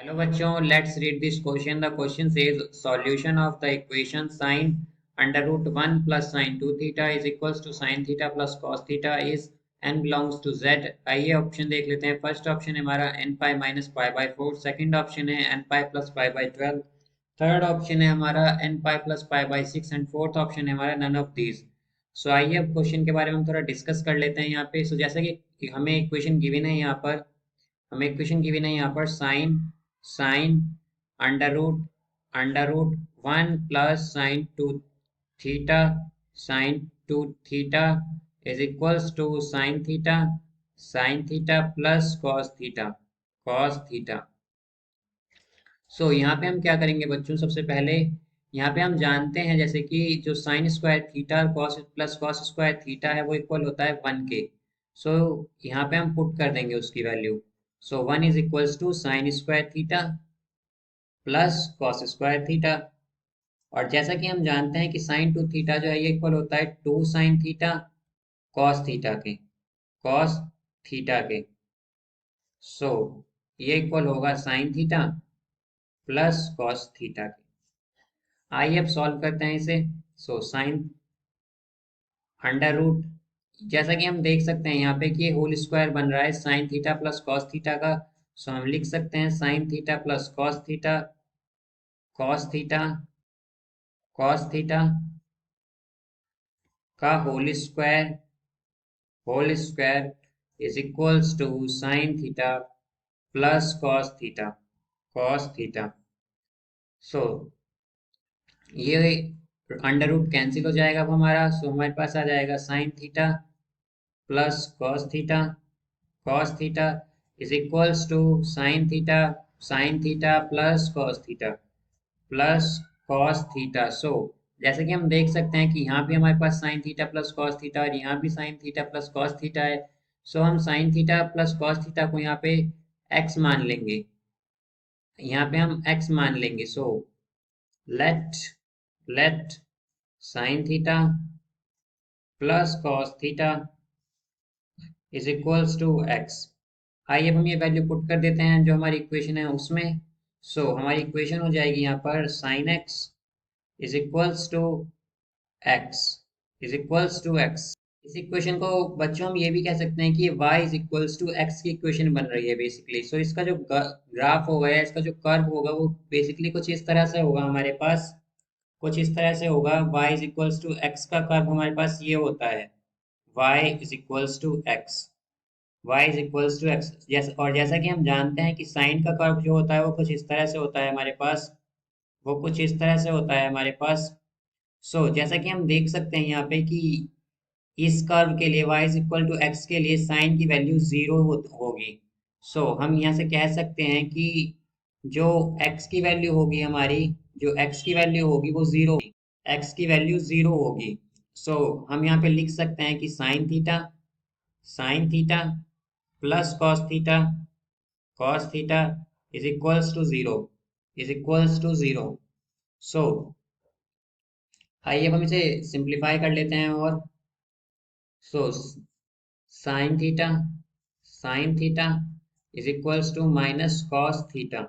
Hello बच्चों, let's read this question. The question says solution of the equation sin under root 1 plus sin 2 theta is equals to sin theta plus cos theta is n belongs to z. आइए option देख लेते हैं. First option है हमारा n pi minus pi by 4. Second option है n pi plus pi by 12. Third option है हमारा n pi plus pi by 6 and fourth option है हमारा none of these. सो आइए अब क्वेश्चन के बारे में हम थोड़ा डिस्कस कर लेते हैं यहाँ पे. सो जैसा कि हमें इक्वेशन गिवन है यहाँ पर, हमें इक्वेशन गिवन है यहाँ पर sine sine under root 1 plus sine 2 theta sine 2 theta is equals to sine theta plus cos theta. So यहाँ पे हम क्या करेंगे बच्चों, सबसे पहले यहाँ पे हम जानते हैं जैसे कि जो साइन स्क्वायर थीटा और cos plus cos square theta है वो इक्वल होता है 1 के. सो यहाँ पे हम पुट कर देंगे उसकी value. So 1 is equals to sine square theta plus cos square theta. और जैसा कि हम जानते हैं कि साइन 2 थीटा जो है ये इक्वल होता है 2 साइन थीटा कॉस थीटा के. सो ये इक्वल होगा sign theta plus cos theta के. आइए अब सॉल्व करते हैं इसे. सो साइन अंडर रूट, जैसा कि हम देख सकते हैं यहाँ पे कि होल स्क्वायर बन रहा है sine theta plus cos theta का. सो हम लिख सकते हैं sine theta plus cos theta का whole square is equals to sine theta plus cos theta. So ये अंडर रूट कैंसिल हो जाएगा अब हमारा. सो हमारे पास आ जाएगा sine theta plus cos theta is equals to sine theta plus cos theta. So जैसे कि हम देख सकते हैं कि यहाँ भी हमारे पास sine theta plus cos theta और यहाँ भी sine theta plus cos theta है. सो हम sine theta plus cos theta को यहाँ पे x मान लेंगे, यहाँ पे हम x मान लेंगे. So let sine theta plus cos theta is equals to x. आइए अब हम ये वैल्यू पुट कर देते हैं जो हमारी इक्वेशन है उसमें. सो हमारी इक्वेशन हो जाएगी यहाँ पर sine x is equals to x. इस इक्वेशन को बच्चों हम ये भी कह सकते हैं कि y is equals to x की इक्वेशन बन रही है बेसिकली. सो इसका जो ग्राफ होगा या इसका जो कर्व होगा वो बेसिकली कुछ इस तरह से होगा हमारे पास, कुछ इस तरह से होगा. y is equals to x का कर्व हमारे पास ये होता है y is equals to x. और जैसा कि हम जानते हैं कि साइन का कर्व जो होता है वो कुछ इस तरह से होता है हमारे पास, सो जैसा कि हम देख सकते हैं यहाँ पे कि इस कर्व के लिए y is equal to X के लिए साइन की वैल्यू 0 होगी. सो हम यहाँ से कह सकते हैं कि जो x की वैल्यू होगी हमारी, जो x की वैल्यू होगी वो 0 होगी, x की वैल्यू 0 होगी. सो हम यहाँ पे लिख सकते हैं कि sine theta plus cos theta is equals to 0. So आइए अब हम इसे सिंप्लीफाई कर लेते हैं. और so sine theta is equals to minus cos theta.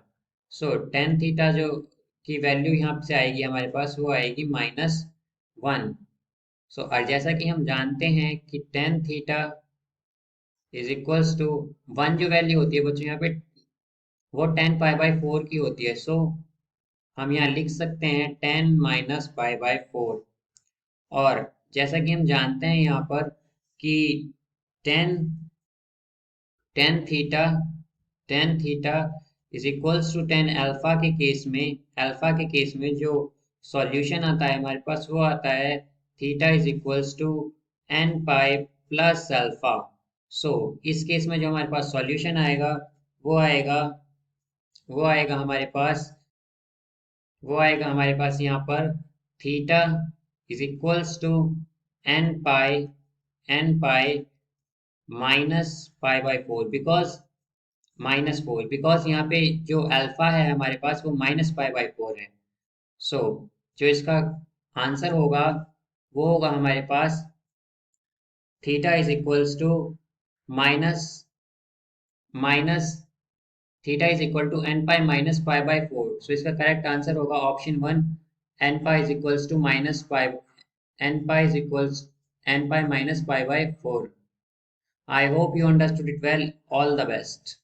So tan theta जो की वैल्यू यहाँ से आएगी हमारे पास वो आएगी -1. सो और जैसा कि हम जानते हैं कि tan theta is equals to 1 जो वैल्यू होती है बच्चों यहाँ पे वो 10 पाई बाई 4 की होती है. सो हम यहाँ लिख सकते हैं 10 माइनस पाई बाई 4. और जैसा कि हम जानते हैं यहाँ पर कि 10 theta is equals to 10 alpha के केस में जो सॉल्यूशन आता है हमारे पास वो आता है theta is equals to n pi plus alpha. So इस केस में जो हमारे पास सॉल्यूशन आएगा वो आएगा हमारे पास यहाँ पर theta is equals to n pi minus pi by 4 because यहाँ पे जो अल्फा है हमारे पास वो माइनस पाई बाई 4 है. सो जो इसका आंसर होगा वो होगा हमारे पास theta is equals to minus theta is equal to N pi minus pi by four. So इसका करेक्ट आंसर होगा option one, N pi is equals to minus pi, N pi is equals N pi minus pi by 4. I hope you understood it well. All the best.